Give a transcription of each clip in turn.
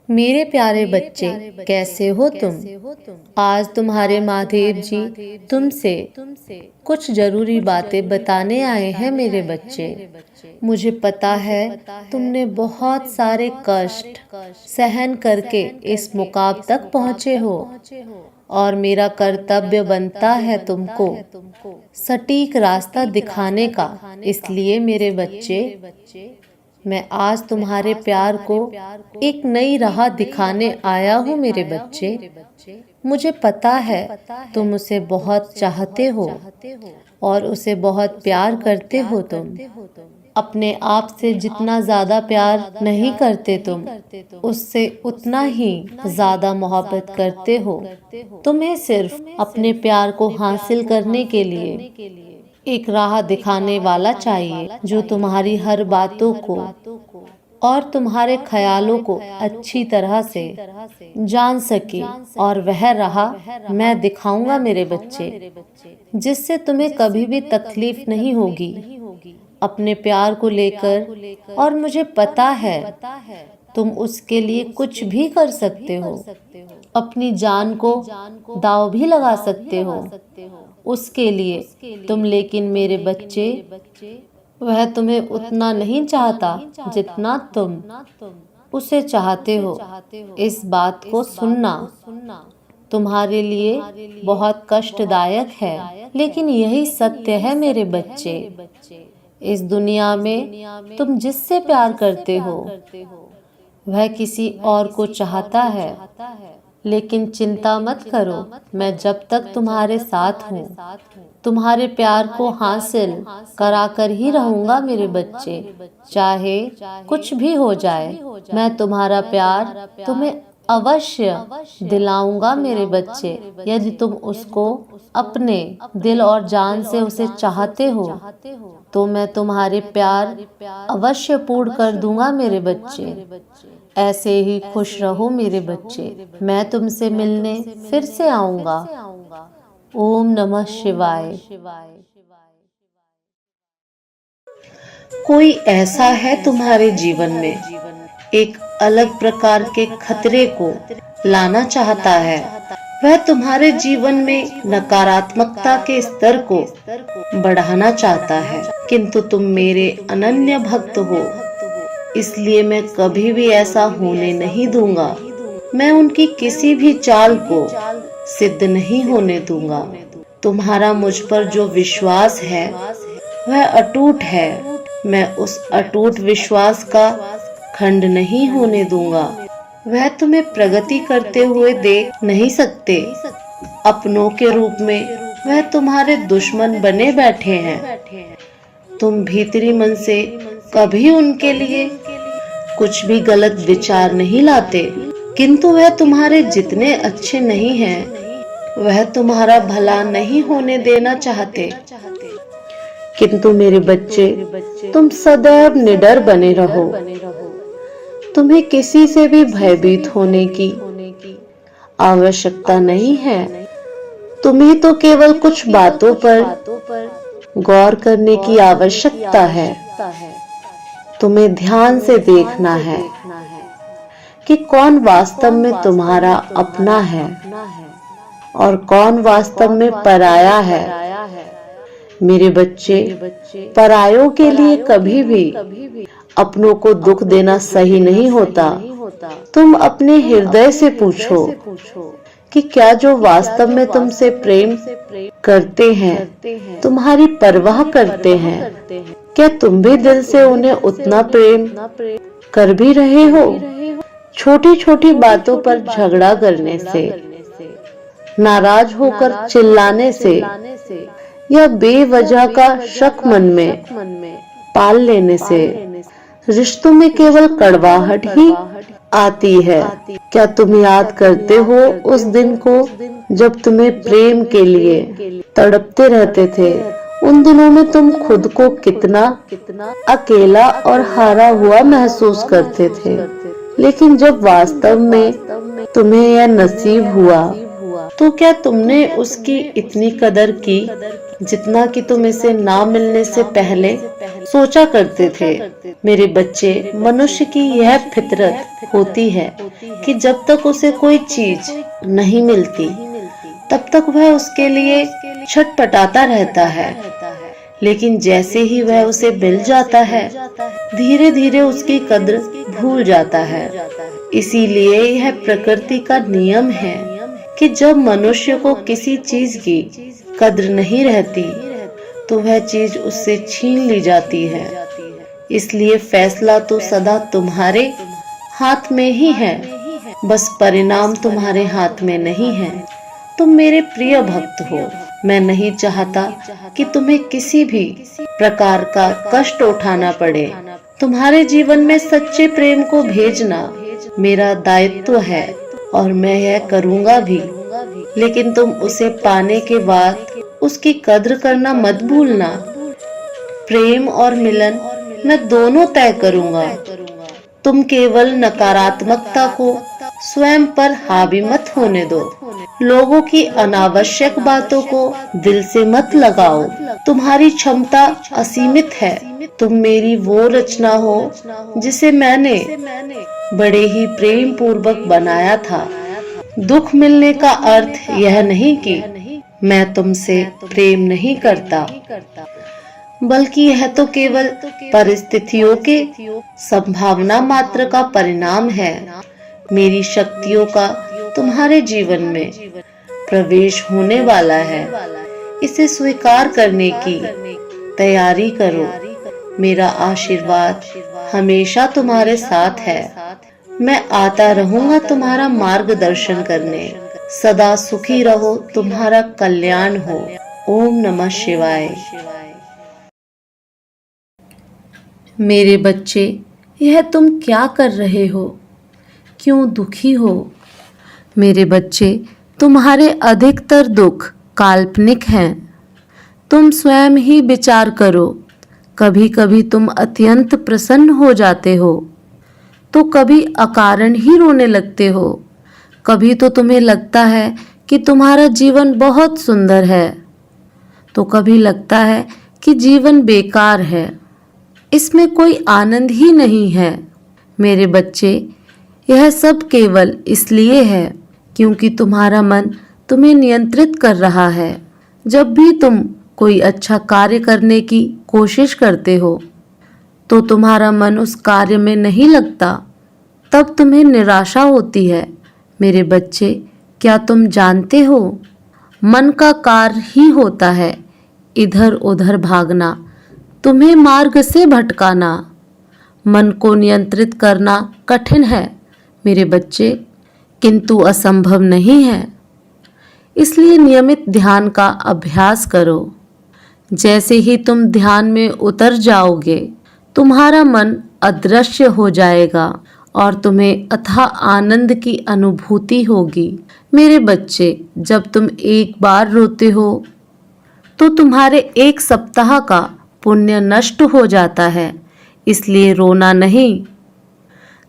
मेरे प्यारे बच्चे, कैसे हो तुम? आज तुम्हारे महादेव जी तुमसे कुछ जरूरी बातें बताने आए हैं मेरे बच्चे। मुझे पता है तुमने बहुत सारे कष्ट सहन करके इस मुकाम तक पहुँचे हो और मेरा कर्तव्य बनता है तुमको सटीक रास्ता दिखाने का। इसलिए मेरे बच्चे, मैं आज तुम्हारे प्यार को एक नई राह दिखाने आया हूँ मेरे बच्चे। मुझे पता है तुम उसे बहुत चाहते हो और उसे बहुत प्यार करते हो। तुम अपने आप से जितना ज्यादा प्यार नहीं करते तुम, उससे उतना ही ज्यादा मोहब्बत करते हो। तुम्हें सिर्फ अपने प्यार को हासिल करने के लिए एक राह दिखाने वाला चाहिए, जो तुम्हारी हर बातों को और तुम्हारे ख्यालों को अच्छी तरह से जान सके। और वह राह मैं दिखाऊंगा मेरे बच्चे, जिससे तुम्हें कभी भी तकलीफ नहीं होगी अपने प्यार को लेकर। और मुझे पता है तुम उसके लिए कुछ भी कर सकते हो, अपनी जान को दांव भी लगा सकते हो उसके लिए तुम। लेकिन मेरे बच्चे, वह तुम्हें उतना नहीं चाहता जितना तुम उसे चाहते हो। इस बात को सुनना तुम्हारे लिए बहुत कष्टदायक है, लेकिन यही सत्य है मेरे बच्चे। इस दुनिया में तुम जिससे प्यार करते हो वह किसी और को चाहता है, लेकिन चिंता मत करो, मैं जब तक तुम्हारे साथ हूँ तुम्हारे प्यार को हासिल कराकर ही रहूंगा मेरे बच्चे। चाहे कुछ भी हो जाए, मैं तुम्हारा प्यार तुम्हें अवश्य दिलाऊंगा मेरे बच्चे। यदि तुम उसको अपने दिल और जान से उसे चाहते हो तो मैं तुम्हारे प्यार अवश्य पूर्ण कर दूंगा मेरे बच्चे। ऐसे ही खुश रहो मेरे बच्चे। मैं तुमसे मिलने फिर से आऊंगा। ओम नमः शिवाय। कोई ऐसा है तुम्हारे जीवन में एक अलग प्रकार के खतरे को लाना चाहता है। वह तुम्हारे जीवन में नकारात्मकता के स्तर को बढ़ाना चाहता है, किंतु तुम मेरे अनन्य भक्त हो, इसलिए मैं कभी भी ऐसा होने नहीं दूंगा। मैं उनकी किसी भी चाल को सिद्ध नहीं होने दूंगा। तुम्हारा मुझ पर जो विश्वास है वह अटूट है। मैं उस अटूट विश्वास का खंड नहीं होने दूंगा। वह तुम्हें प्रगति करते हुए देख नहीं सकते। अपनों के रूप में वह तुम्हारे दुश्मन बने बैठे हैं। तुम भीतरी मन से कभी उनके लिए कुछ भी गलत विचार नहीं लाते, किंतु वह तुम्हारे जितने अच्छे नहीं हैं, वह तुम्हारा भला नहीं होने देना चाहते। किंतु मेरे बच्चे, तुम सदैव निडर बने रहो। तुम्हें किसी से भी भयभीत होने की आवश्यकता नहीं है। तुम्हें तो केवल कुछ बातों पर गौर करने की आवश्यकता है। तुम्हें ध्यान से देखना है कि कौन वास्तव में तुम्हारा अपना है और कौन वास्तव में पराया है। मेरे बच्चे, परायों के लिए कभी भी अपनों को दुख देना सही नहीं होता। तुम अपने हृदय से पूछो कि क्या जो वास्तव में तुमसे प्रेम करते हैं, तुम्हारी परवाह करते हैं, क्या तुम भी दिल से उन्हें उतना प्रेम कर भी रहे हो? छोटी छोटी बातों पर झगड़ा करने से, नाराज होकर चिल्लाने से या बेवजह का शक मन में पाल लेने से रिश्तों में केवल कड़वाहट ही आती है। क्या तुम याद करते हो उस दिन को जब तुम्हें प्रेम के लिए तड़पते रहते थे? उन दिनों में तुम खुद को कितना अकेला और हारा हुआ महसूस करते थे, लेकिन जब वास्तव में तुम्हें यह नसीब हुआ तो क्या तुमने उसकी इतनी कदर की जितना कि तुम इसे ना मिलने से पहले सोचा करते थे? मेरे बच्चे, मनुष्य की यह फितरत होती है कि जब तक उसे कोई चीज नहीं मिलती तब तक वह उसके लिए छटपटाता रहता है, लेकिन जैसे ही वह उसे मिल जाता है धीरे धीरे उसकी कद्र भूल जाता है। इसीलिए यह प्रकृति का नियम है कि जब मनुष्य को किसी चीज की कद्र नहीं रहती तो वह चीज उससे छीन ली जाती है। इसलिए फैसला तो सदा तुम्हारे हाथ में ही है, बस परिणाम तुम्हारे हाथ में नहीं है। तुम मेरे प्रिय भक्त हो, मैं नहीं चाहता कि तुम्हें किसी भी प्रकार का कष्ट उठाना पड़े। तुम्हारे जीवन में सच्चे प्रेम को भेजना मेरा दायित्व है और मैं यह करूँगा भी, लेकिन तुम उसे पाने के बाद उसकी कद्र करना मत भूलना। प्रेम और मिलन मैं दोनों तय करूँगा। तुम केवल नकारात्मकता को स्वयं पर हावी मत होने दो। लोगों की अनावश्यक बातों को दिल से मत लगाओ। तुम्हारी क्षमता असीमित है। तुम मेरी वो रचना हो जिसे मैंने बड़े ही प्रेम पूर्वक बनाया था। दुख मिलने का अर्थ यह नहीं कि मैं तुमसे प्रेम नहीं करता, बल्कि यह तो केवल परिस्थितियों के संभावना मात्र का परिणाम है। मेरी शक्तियों का तुम्हारे जीवन में प्रवेश होने वाला है। इसे स्वीकार करने की तैयारी करो। मेरा आशीर्वाद हमेशा तुम्हारे साथ है। मैं आता रहूंगा तुम्हारा मार्गदर्शन करने। सदा सुखी रहो, तुम्हारा कल्याण हो। ओम नमः शिवाय। मेरे बच्चे, यह तुम क्या कर रहे हो? क्यों दुखी हो? मेरे बच्चे, तुम्हारे अधिकतर दुख काल्पनिक हैं। तुम स्वयं ही विचार करो। कभी कभी तुम अत्यंत प्रसन्न हो जाते हो तो कभी अकारण ही रोने लगते हो। कभी तो तुम्हें लगता है कि तुम्हारा जीवन बहुत सुंदर है, तो कभी लगता है कि जीवन बेकार है, इसमें कोई आनंद ही नहीं है। मेरे बच्चे, यह सब केवल इसलिए है क्योंकि तुम्हारा मन तुम्हें नियंत्रित कर रहा है। जब भी तुम कोई अच्छा कार्य करने की कोशिश करते हो तो तुम्हारा मन उस कार्य में नहीं लगता, तब तुम्हें निराशा होती है। मेरे बच्चे, क्या तुम जानते हो, मन का कार्य ही होता है इधर उधर भागना, तुम्हें मार्ग से भटकाना। मन को नियंत्रित करना कठिन है मेरे बच्चे, किंतु असंभव नहीं है। इसलिए नियमित ध्यान का अभ्यास करो। जैसे ही तुम ध्यान में उतर जाओगे तुम्हारा मन अदृश्य हो जाएगा और तुम्हें अथाह आनंद की अनुभूति होगी। मेरे बच्चे, जब तुम एक बार रोते हो तो तुम्हारे एक सप्ताह का पुण्य नष्ट हो जाता है, इसलिए रोना नहीं।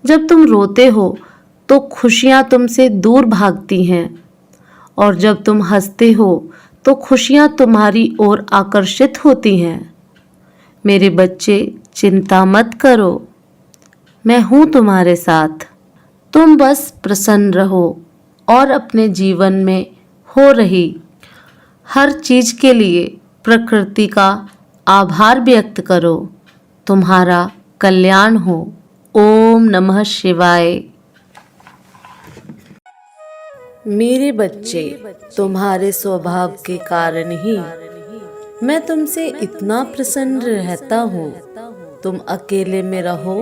जब तुम रोते हो तो खुशियां तुमसे दूर भागती हैं, और जब तुम हंसते हो तो खुशियां तुम्हारी ओर आकर्षित होती हैं। मेरे बच्चे, चिंता मत करो, मैं हूं तुम्हारे साथ। तुम बस प्रसन्न रहो और अपने जीवन में हो रही हर चीज के लिए प्रकृति का आभार व्यक्त करो। तुम्हारा कल्याण हो। ओम नमः शिवाय। मेरे बच्चे, तुम्हारे स्वभाव के कारण ही मैं तुमसे इतना प्रसन्न रहता हूँ। तुम अकेले में रहो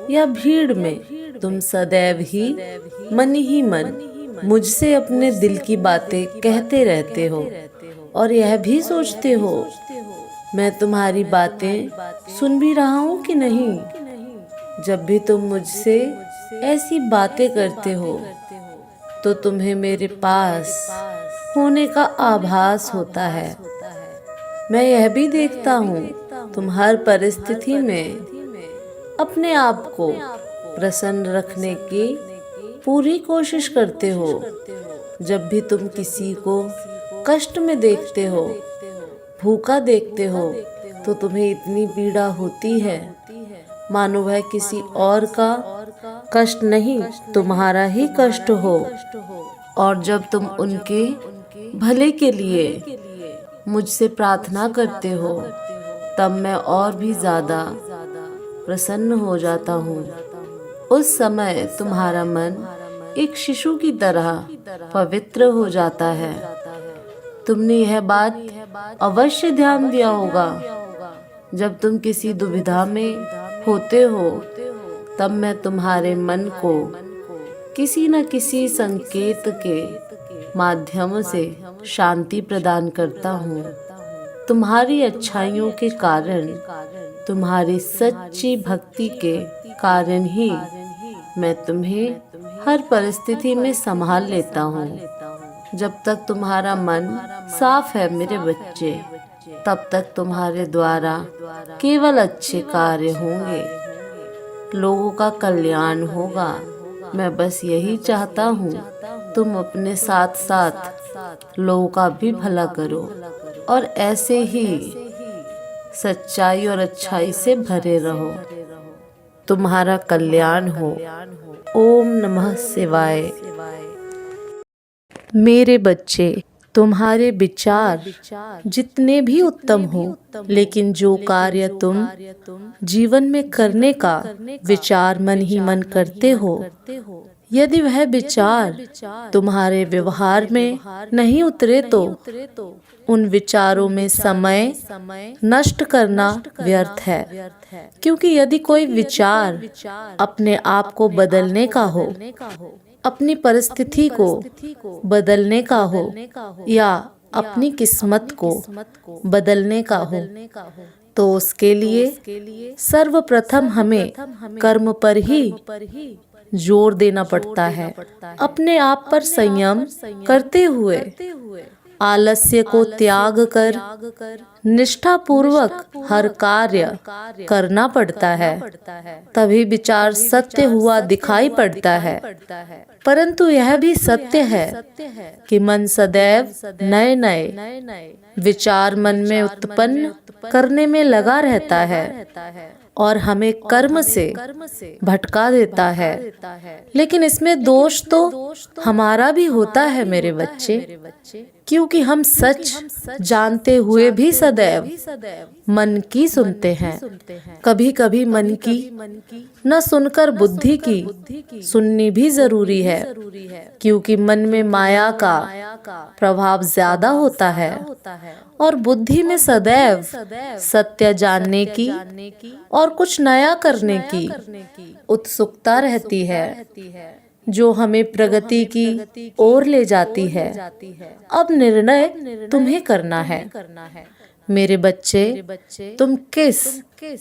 या भीड़ में, तुम सदैव ही मन मुझसे अपने दिल की बातें कहते रहते हो और यह भी सोचते हो मैं तुम्हारी बातें सुन भी रहा हूँ कि नहीं। जब भी तुम मुझसे ऐसी बातें करते हो तो तुम्हें मेरे पास होने का आभास होता है। मैं यह भी देखता हूँ तुम हर परिस्थिति में अपने आप को प्रसन्न रखने की पूरी कोशिश करते हो। जब भी तुम किसी को कष्ट में देखते हो, भूखा देखते हो, तो तुम्हें इतनी पीड़ा होती है मानो वह किसी और का कष्ट नहीं, तुम्हारा ही कष्ट हो। और जब तुम उनके भले के लिए मुझसे प्रार्थना करते हो, तब मैं और भी ज़्यादा प्रसन्न हो जाता हूँ। उस समय तुम्हारा मन एक शिशु की तरह पवित्र हो जाता है। तुमने यह बात अवश्य ध्यान दिया होगा, जब तुम किसी दुविधा में होते हो, तब मैं तुम्हारे मन को किसी न किसी संकेत के माध्यम से शांति प्रदान करता हूँ। तुम्हारी अच्छाइयों के कारण, तुम्हारी सच्ची भक्ति के कारण ही मैं तुम्हें हर परिस्थिति में संभाल लेता हूँ। जब तक तुम्हारा मन साफ है मेरे बच्चे, तब तक तुम्हारे द्वारा केवल अच्छे कार्य होंगे, लोगों का कल्याण होगा। मैं बस यही चाहता हूँ तुम अपने साथ साथ लोगों का भी भला करो और ऐसे ही सच्चाई और अच्छाई से भरे रहो। तुम्हारा कल्याण हो। ओम नमः शिवाय। मेरे बच्चे, तुम्हारे विचार जितने भी उत्तम हो, लेकिन जो कार्य तुम जीवन में करने का विचार मन ही मन करते हो, यदि वह विचार तुम्हारे व्यवहार में नहीं उतरे तो उन विचारों में समय नष्ट करना व्यर्थ है। क्योंकि यदि कोई विचार अपने आप को बदलने का हो, अपनी परिस्थिति को बदलने का हो या अपनी किस्मत को बदलने का हो, तो उसके लिए सर्वप्रथम हमें कर्म पर ही जोर देना पड़ता है। अपने आप पर संयम करते हुए आलस्य को त्याग कर निष्ठा पूर्वक हर कार्य करना पड़ता है, तभी विचार सत्य हुआ दिखाई पड़ता है। परंतु यह भी सत्य है कि मन सदैव नए नए विचार मन में उत्पन्न करने में लगा रहता है और हमें कर्म से भटका देता है। लेकिन इसमें दोष तो हमारा भी होता है मेरे बच्चे, क्योंकि हम सच जानते हुए भी सदैव मन की सुनते हैं। कभी कभी मन की न सुनकर बुद्धि की सुननी भी जरूरी है, क्योंकि मन में माया का प्रभाव ज्यादा होता है और बुद्धि में सदैव सत्य जानने की और कुछ नया करने की उत्सुकता रहती है, जो हमें प्रगति की ओर ले जाती है। अब निर्णय तुम्हें करना है मेरे बच्चे, तुम किस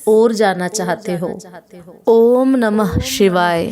ओर जाना चाहते हो? ओम नमः शिवाय।